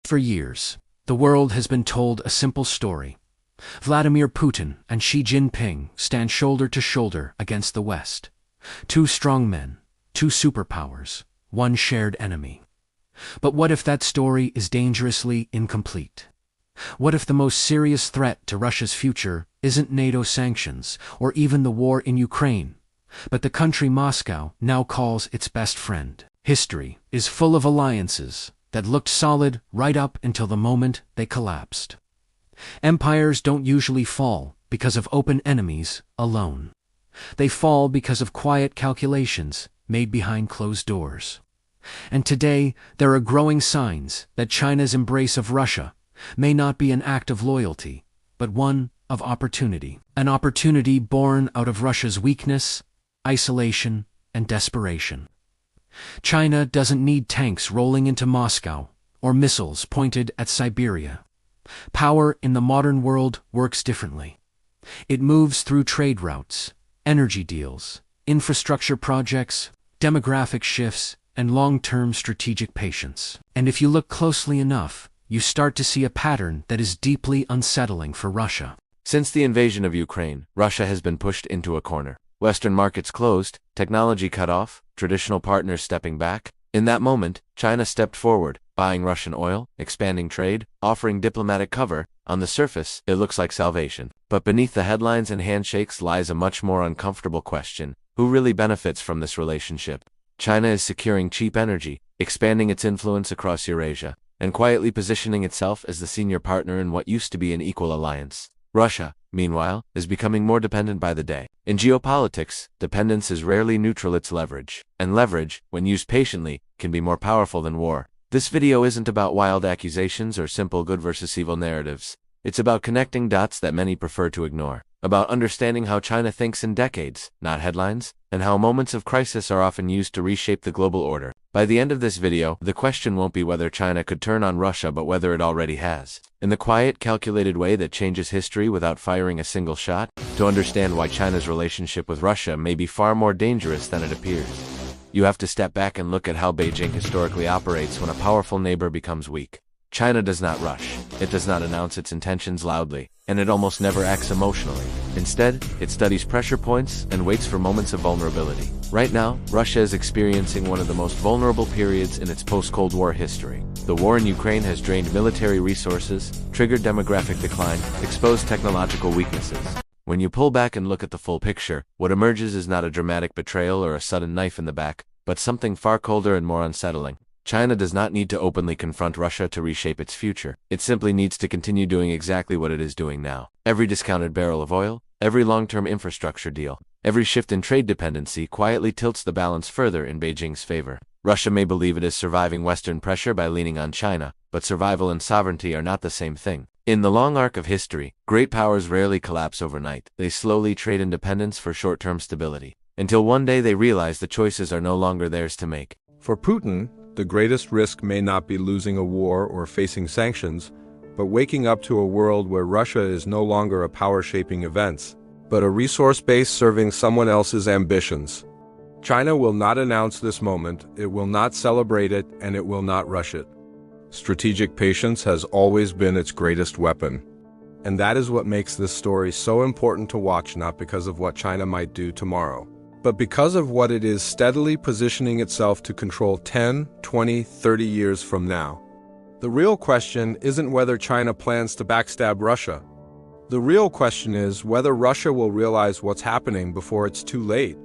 For years, the world has been told a simple story. Vladimir Putin and Xi Jinping stand shoulder to shoulder against the West. Two strong men, two superpowers, one shared enemy. But what if that story is dangerously incomplete? What if the most serious threat to Russia's future isn't NATO sanctions or even the war in Ukraine, but the country Moscow now calls its best friend? History is full of alliances that looked solid right up until the moment they collapsed. Empires don't usually fall because of open enemies alone. They fall because of quiet calculations made behind closed doors. And today, there are growing signs that China's embrace of Russia may not be an act of loyalty, but one of opportunity. An opportunity born out of Russia's weakness, isolation, and desperation. China doesn't need tanks rolling into Moscow or missiles pointed at Siberia. Power in the modern world works differently. It moves through trade routes, energy deals, infrastructure projects, demographic shifts, and long-term strategic patience. And if you look closely enough, you start to see a pattern that is deeply unsettling for Russia. Since the invasion of Ukraine, Russia has been pushed into a corner. Western markets closed, technology cut off, traditional partners stepping back. In that moment, China stepped forward, buying Russian oil, expanding trade, offering diplomatic cover. On the surface, it looks like salvation. But beneath the headlines and handshakes lies a much more uncomfortable question. Who really benefits from this relationship? China is securing cheap energy, expanding its influence across Eurasia, and quietly positioning itself as the senior partner in what used to be an equal alliance. Russia, meanwhile, is becoming more dependent by the day. In geopolitics, dependence is rarely neutral, it's leverage. And leverage, when used patiently, can be more powerful than war. This video isn't about wild accusations or simple good versus evil narratives. It's about connecting dots that many prefer to ignore. About understanding how China thinks in decades, not headlines, and how moments of crisis are often used to reshape the global order. By the end of this video, the question won't be whether China could turn on Russia but whether it already has. In the quiet, calculated way that changes history without firing a single shot, to understand why China's relationship with Russia may be far more dangerous than it appears. You have to step back and look at how Beijing historically operates when a powerful neighbor becomes weak. China does not rush, it does not announce its intentions loudly, and it almost never acts emotionally. Instead, it studies pressure points and waits for moments of vulnerability. Right now, Russia is experiencing one of the most vulnerable periods in its post-Cold War history. The war in Ukraine has drained military resources, triggered demographic decline, exposed technological weaknesses. When you pull back and look at the full picture, what emerges is not a dramatic betrayal or a sudden knife in the back, but something far colder and more unsettling. China does not need to openly confront Russia to reshape its future. It simply needs to continue doing exactly what it is doing now. Every discounted barrel of oil, every long-term infrastructure deal, every shift in trade dependency quietly tilts the balance further in Beijing's favor. Russia may believe it is surviving Western pressure by leaning on China, but survival and sovereignty are not the same thing. In the long arc of history, great powers rarely collapse overnight. They slowly trade independence for short-term stability, until one day they realize the choices are no longer theirs to make. For Putin, the greatest risk may not be losing a war or facing sanctions, but waking up to a world where Russia is no longer a power shaping events, but a resource base serving someone else's ambitions. China will not announce this moment, it will not celebrate it, and it will not rush it. Strategic patience has always been its greatest weapon. And that is what makes this story so important to watch, not because of what China might do tomorrow, but because of what it is steadily positioning itself to control 10, 20, 30 years from now. The real question isn't whether China plans to backstab Russia. The real question is whether Russia will realize what's happening before it's too late.